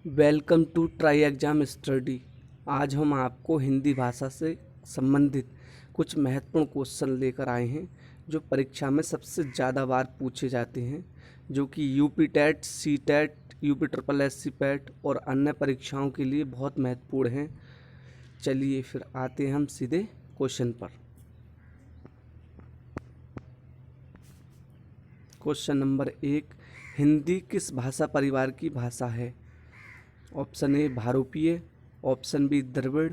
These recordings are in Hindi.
Welcome to Try Exam Study. आज हम आपको हिंदी भाषा से संबंधित कुछ महत्वपूर्ण क्वेश्चन लेकर आए हैं जो परीक्षा में सबसे ज़्यादा बार पूछे जाते हैं, जो कि UP TET, C TET, UP triple S C PET और अन्य परीक्षाओं के लिए बहुत महत्वपूर्ण हैं। चलिए फिर आते हैं हम सीधे क्वेश्चन पर। क्वेश्चन नंबर 1, हिंदी किस भाषा परिवार की भाषा है? ऑप्शन ए भारूपीय, option B Dravid,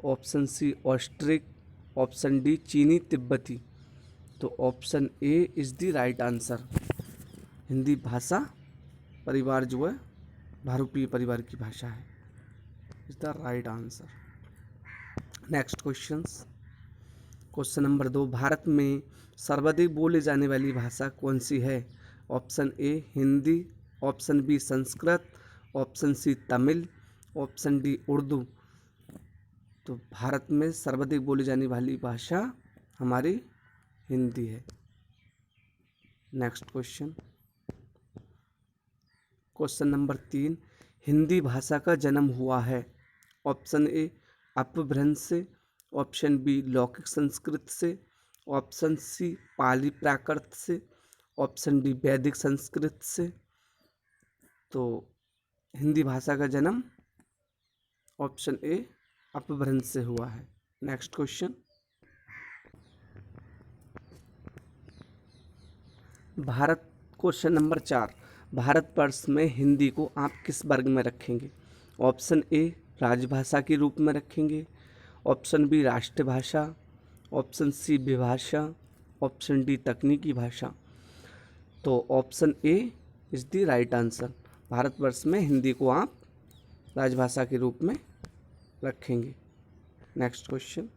option C Austric, option D चीनी तिब्बती। तो option A is the right answer. Hindi भाषा परिवार जो है भारूपीय परिवार की भाषा है, is the right answer. Next questions. Question number 2, Bharat में सर्वाधिक बोली जाने वाली भाषा कौन सी है? Option A Hindi, option B Sanskrit, option C Tamil, option D Urdu. तो भारत में सर्वाधिक बोली जाने वाली भाषा हमारी हिंदी है। Next question. Question number 3, Hindi भाषा का जन्म हुआ है? ऑप्शन ए अपभ्रंश से, ऑप्शन बी लौकिक संस्कृत से, ऑप्शन सी पाली प्राकृत से, ऑप्शन डी वैदिक संस्कृत से। तो हिंदी भाषा का जन्म ऑप्शन ए अपभ्रंश से हुआ है। Next question. Bharat question number 4, Bharatvarsh में हिंदी को आप किस वर्ग में रखेंगे? ऑप्शन ए राजभाषा के रूप में रखेंगे, ऑप्शन बी राष्ट्रभाषा, ऑप्शन सी विभाषा, ऑप्शन डी तकनीकी भाषा। तो option A is the right answer. Bharatvarsh में हिंदी को आप राजभाषा के रूप में रखेंगे। Next question.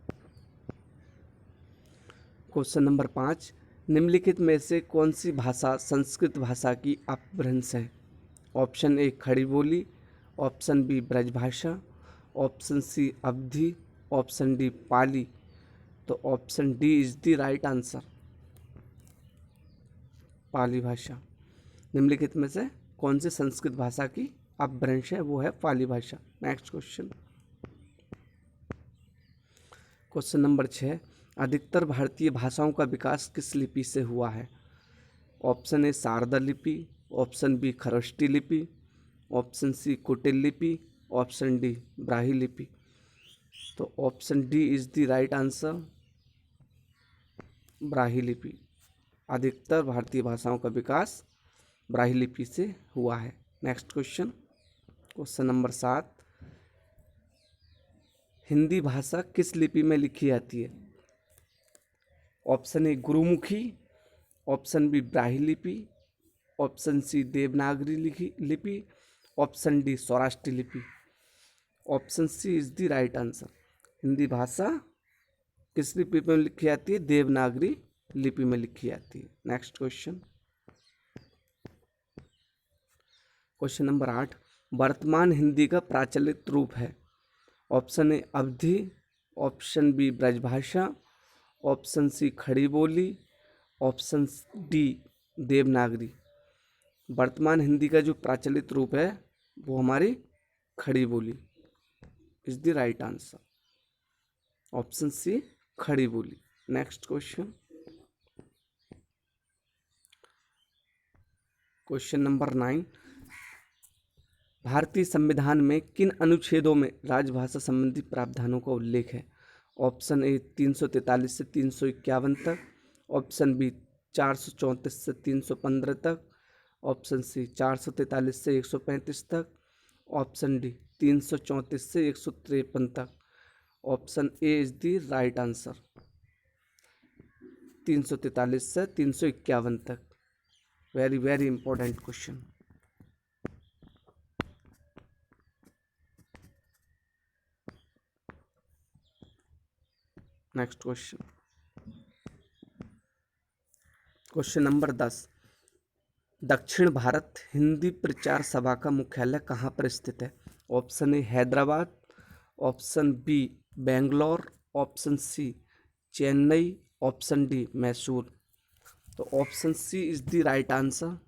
क्वेश्चन नंबर 5, निम्नलिखित में से कौन सी भाषा संस्कृत भाषा की अपभ्रंश है? Option A Khari Boli, option B Brajbhasha, option C Awadhi, option D Pali. तो option D is the right answer, Pali भाषा। निम्नलिखित में से कौन सी संस्कृत भाषा की अपभ्रंश है? वो है पाली भाषा। Next question. क्वेश्चन नंबर 6, अधिकतर भारतीय भाषाओं का विकास किस लिपि से हुआ है? ऑप्शन ए शारदा लिपि, ऑप्शन बी खरोष्टी लिपि, ऑप्शन सी कुटिल लिपि, ऑप्शन डी ब्राह्मी लिपि। तो option D is the right answer, Brahmi लिपि। अधिकतर भारतीय भाषाओं का विकास ब्राह्मी लिपि से हुआ है। Next question. Question number 7, Hindi भाषा किस लिपि में लिखी जाती है? Option A Gurmukhi, option B Brahmi लिपि, ऑप्शन सी देवनागरी लिपि, ऑप्शन डी सौराष्ट्री लिपि। Option C is the right answer. Hindi भाषा किस लिपि में लिखी जाती है? देवनागरी लिपि में लिखी जाती है। Next question. क्वेश्चन नंबर 8, वर्तमान हिंदी का प्रचलित रूप है? Option A Awadhi, option B Brajbhasha, option C Khari Boli, option D Devanagari. वर्तमान हिंदी का जो प्रचलित रूप है वो हमारी Khari Boli is the right answer. Option C Khari Boli. Next question. Question number 9, भारतीय संविधान में किन अनुच्छेदों में राजभाषा संबंधी प्रावधानों का उल्लेख है? ऑप्शन ए 343 से 351 तक, ऑप्शन बी 434 से 315 तक, ऑप्शन सी 443 से 135 तक, ऑप्शन डी 334 से 153 तक। Option A is the right answer, 343 से 351 तक। Very very important question. Next question. Question number 10, दक्षिण भारत हिंदी प्रचार सभा का मुख्यालय कहाँ पर स्थित है? Option A Hyderabad, option B Bangalore, option C Chennai, option D Mysore. तो option C is the right answer,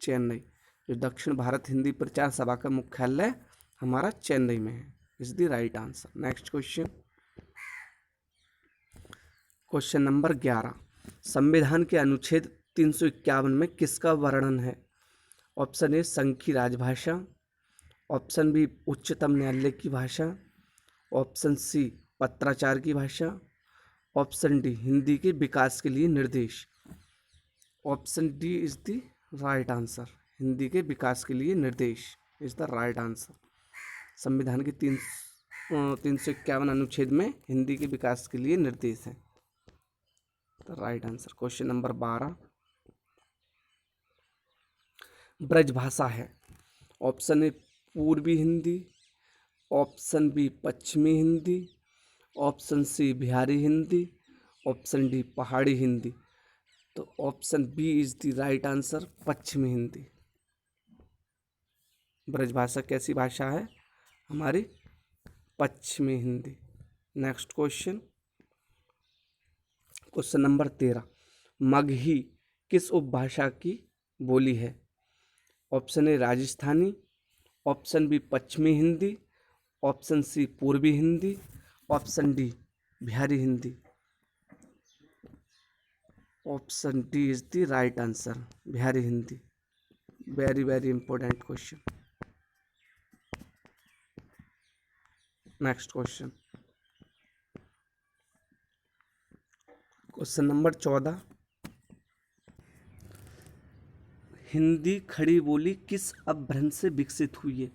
Chennai. जो दक्षिण भारत हिंदी प्रचार सभा का मुख्यालय हमारा चेन्नई में है। Is the right answer. Next question, question number 11, संविधान के अनुच्छेद 351 में किसका वर्णन है? ऑप्शन ए संघ की राजभाषा, ऑप्शन बी उच्चतम न्यायालय की भाषा, ऑप्शन सी पत्राचार की भाषा, ऑप्शन डी हिंदी के विकास के लिए निर्देश। Option D is the right answer. Hindi के विकास के लिए निर्देश इज द राइट आंसर। संविधान के 351 अनुच्छेद में हिंदी के विकास के लिए निर्देश है, the right answer. Question number 12, Brajbhasha है। Option A Purvi Hindi, option B Pashchimi Hindi, option C Bihari Hindi, option D Pahari Hindi. तो option B is the right answer, Pashchimi Hindi. Brajbhasha कैसी भाषा है? हमारी Pashchimi Hindi. Next question, question number 13, Magahi किस उपभाषा की बोली है? Option A Rajasthani, option B Pashchimi Hindi, option C Purvi Hindi, option D Bihari Hindi. Option D is the right answer, Bihari Hindi. Very very important question. Next question, question number 14, Hindi Khari Boli किस अपभ्रंश से विकसित हुई है?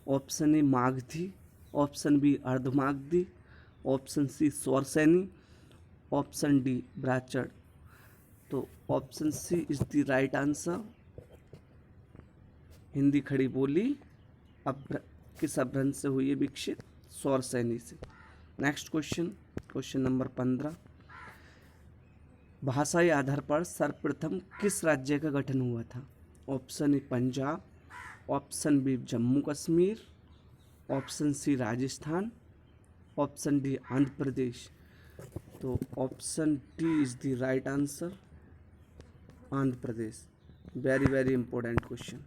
Option A Magadhi, option B Ardhamagadhi, option C Shauraseni, option D ब्राह्मण। तो option C is the right answer. Hindi Khari Boli किस अपभ्रंश से हुई है विकसित? स्वरसैनी से। नेक्स्ट क्वेश्चन, क्वेश्चन नंबर 15, भाषाई आधार पर सर्वप्रथम किस राज्य का गठन हुआ था? Option A Punjab, option B Jammu Kashmir, option C Rajasthan, option D Andhra Pradesh. तो option D is the right answer, Andhra Pradesh. Very very important question.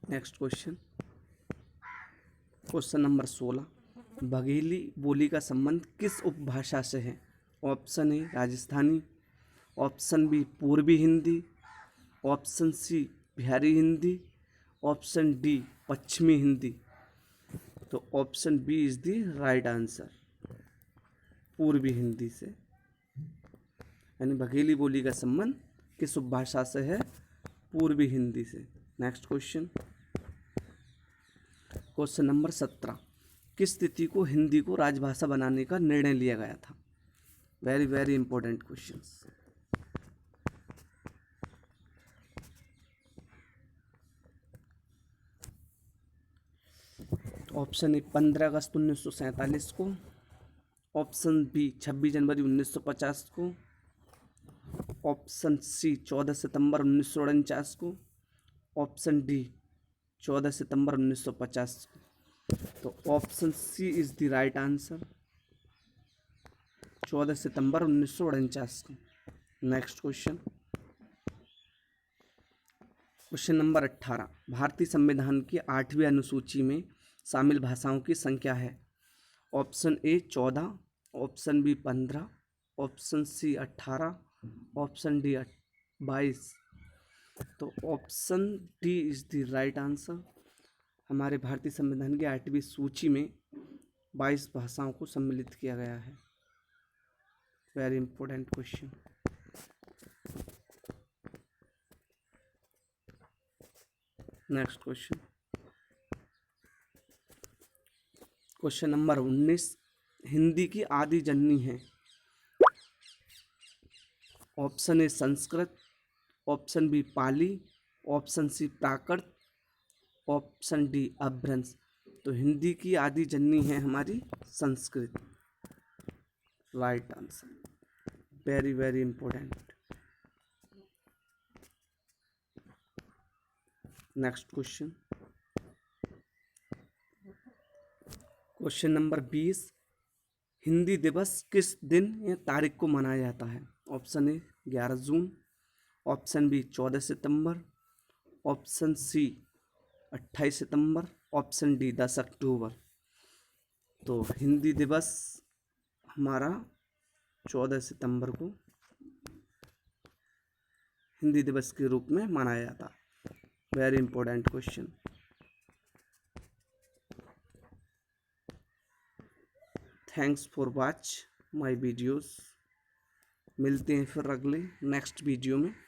Next question, question number 16, Bagheli बोली का संबंध किस उपभाषा से है? Option A Rajasthani, option B पूर्वी Hindi, option C Bihari Hindi, option D पश्चिमी हिंदी। तो option B is the right answer, पूर्वी हिंदी से। यानी बघेली बोली का संबंध किस उपभाषा से है? पूर्वी हिंदी से। नेक्स्ट क्वेश्चन, क्वेश्चन नंबर 17, किस तिथि को हिंदी को राजभाषा बनाने का निर्णय लिया गया था? Very very important questions. Option A 15 अगस्त 1947 को, ऑप्शन बी 26 जनवरी 1950 को, ऑप्शन सी 14 सितंबर 1949 को, ऑप्शन डी 14 सितंबर 1950 को। तो option C is the right answer, 14 सितंबर 1949 को। नेक्स्ट क्वेश्चन, क्वेश्चन नंबर 18, भारतीय संविधान की 8वीं अनुसूची में शामिल भाषाओं की संख्या है? Option A 14, option B 15, option C 18, option D 22। तो option D is the right answer. हमारे भारतीय संविधान की 8वीं सूची में 22 भाषाओं को सम्मिलित किया गया है। Very important question. Next question, question number 19, Hindi की आदि जननी है? Option A Sanskrit, option B Pali, option C Prakrit, option D Apabhramsha. तो हिंदी की आदि जननी है हमारी Sanskrit, right answer. Very very important. Next question, question number 20, Hindi Diwas किस दिन या तारीख को मनाया जाता है? ऑप्शन ए 11 जून, ऑप्शन बी 14 सितंबर, ऑप्शन सी 28 सितंबर, ऑप्शन डी 10 अक्टूबर। तो हिंदी दिवस हमारा 14 सितंबर को हिंदी दिवस के रूप में मनाया जाता। Very important question. Thanks for watch my videos. मिलते हैं फिर अगले नेक्स्ट वीडियो में।